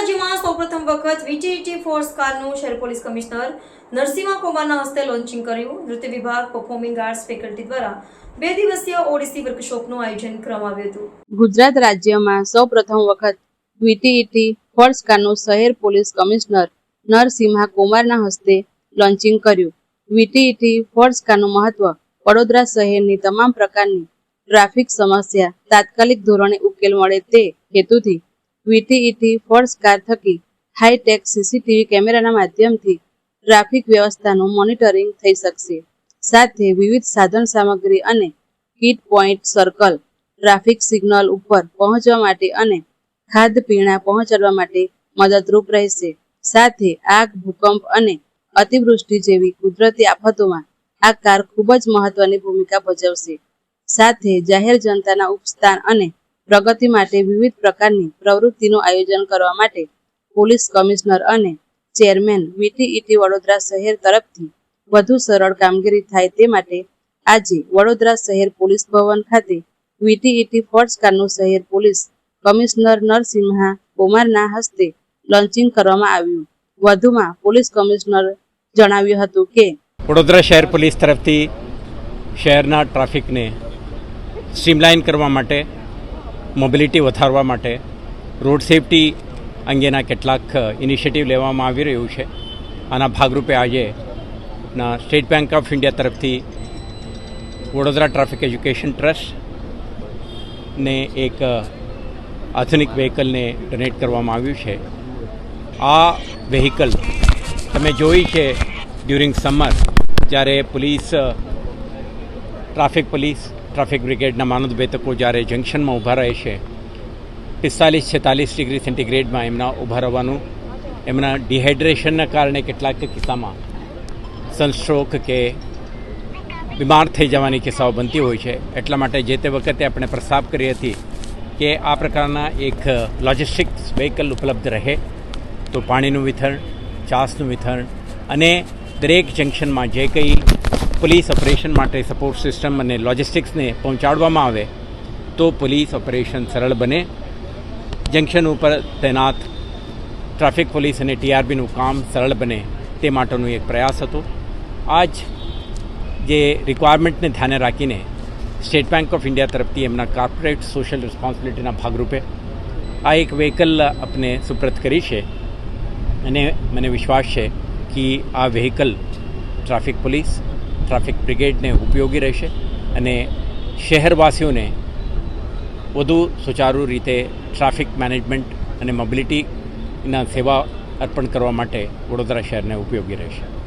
રાજ્યમાં સૌપ્રથમ વખત વીટીટી ફોર્સ કારનું શહેર પોલીસ કમિશનર નરસિંહ કુમારના હસ્તે લોન્ચિંગ કર્યું। નૃત્ય વિભાગ પરફોર્મિંગ આર્ટ્સ ફેકલ્ટી દ્વારા 2 દિવસીય ઓડિસી વર્કશોપનું આયોજન કરવામાં આવ્યું હતું। ગુજરાત રાજ્યમાં સૌપ્રથમ વખત વીટીટી ફોર્સ કારનું શહેર પોલીસ કમિશનર નરસિંહ કુમારના હસ્તે લોન્ચિંગ કર્યું। વીટીટી ફોર્સ કારનું મહત્વ વડોદરા શહેરની તમામ પ્રકારની ટ્રાફિક સમસ્યા તાત્કાલિક ધોરણે ઉકેલ મળે તે હેતુથી વીટીટી ફોર્સ કાર થકી હાઈટેક સીસીટીવી કેમેરાના માધ્યમથી ટ્રાફિક વ્યવસ્થાનું મોનિટરિંગ થઈ શકશે। સાથે વિવિધ સાધન સામગ્રી અને kit point circle traffic signal ઉપર પહોંચવા માટે અને ખાદ્ય પીણા પહોંચાડવા માટે મદદરૂપ રહેશે। સાથે આગ, ભૂકંપ અને અતિવૃષ્ટિ જેવી કુદરતી આફતોમાં આ કાર ખૂબ જ મહત્વની ભૂમિકા ભજવશે। સાથે જાહેર જનતાના ઉપસ્થાન અને પ્રગતિ માટે વિવિધ પ્રકારની પ્રવૃત્તિનું આયોજન કરવા માટે પોલીસ કમિશનર અને ચેરમેન વીટીટી વડોદરા શહેર તરફથી વધુ સરળ કામગીરી થાય તે માટે આજે વડોદરા શહેર પોલીસ ભવન ખાતે વીટીટી ફોર્સ કારનું શહેર પોલીસ કમિશનર નરસિંહ કુમારના હસ્તે લોન્ચિંગ કરવામાં આવ્યું। વધુમાં પોલીસ કમિશનર જણાવ્યું હતું કે વડોદરા શહેર પોલીસ તરફથી શહેરના ટ્રાફિકને સ્ટ્રીમલાઇન કરવા માટે, મોબિલિટી વધારવા માટે, રોડ સેફટી અંગેના કેટલાક ઇનિશિયેટિવ લેવામાં આવી રહ્યું છે। આના ભાગરૂપે આજે સ્ટેટ બેંક ઓફ ઇન્ડિયા તરફથી વડોદરા ટ્રાફિક એજ્યુકેશન ટ્રસ્ટને એક આધુનિક વ્હીકલને ડોનેટ કરવામાં આવ્યું છે। આ વ્હીકલ તમે જોઈ છે ડ્યુરિંગ સમર જ્યારે ટ્રાફિક બ્રિગેડના માનદભેદકો જ્યારે જંકશનમાં ઊભા રહે છે 45-46 ડિગ્રી સેન્ટીગ્રેડમાં એમના ઊભા રહેવાનું, એમના ડિહાઇડ્રેશનના કારણે કેટલાક કિસ્સામાં સનસ્ટ્રોક કે બીમાર થઈ જવાની કિસ્સાઓ બનતી હોય છે। એટલા માટે જે તે વખતે આપણે પ્રસ્તાવ કરી હતી કે આ પ્રકારના એક લોજિસ્ટિક્સ વ્હીકલ ઉપલબ્ધ રહે તો પાણીનું વિતરણ, છાસનું વિતરણ અને દરેક જંકશનમાં જે કંઈ પોલીસ ઓપરેશન માટે સપોર્ટ સિસ્ટમ અને લોજિસ્ટિક્સને પહોંચાડવામાં આવે તો પોલીસ ઓપરેશન સરળ બને। જંકશન ઉપર તૈનાત ટ્રાફિક પોલીસ અને ટીઆરબીનું કામ સરળ બને તે માટેનું એક પ્રયાસ હતો। આજ જે રિક્વાયરમેન્ટને ધ્યાને રાખીને સ્ટેટ બેંક ઓફ ઇન્ડિયા તરફથી એમના કોર્પોરેટ સોશિયલ રિસ્પોન્સિબિલિટીના ભાગરૂપે આ એક વ્હીકલ આપને સુપ્રત કરી છે અને મને વિશ્વાસ છે કે આ વ્હીકલ ટ્રાફિક પોલીસ, ટ્રાફિક બ્રિગેડને ઉપયોગી રહેશે અને શહેરવાસીઓને વધુ સુચારુ રીતે ટ્રાફિક મેનેજમેન્ટ અને મોબિલિટીના સેવા અર્પણ કરવા માટે વડોદરા શહેરને ઉપયોગી રહેશે।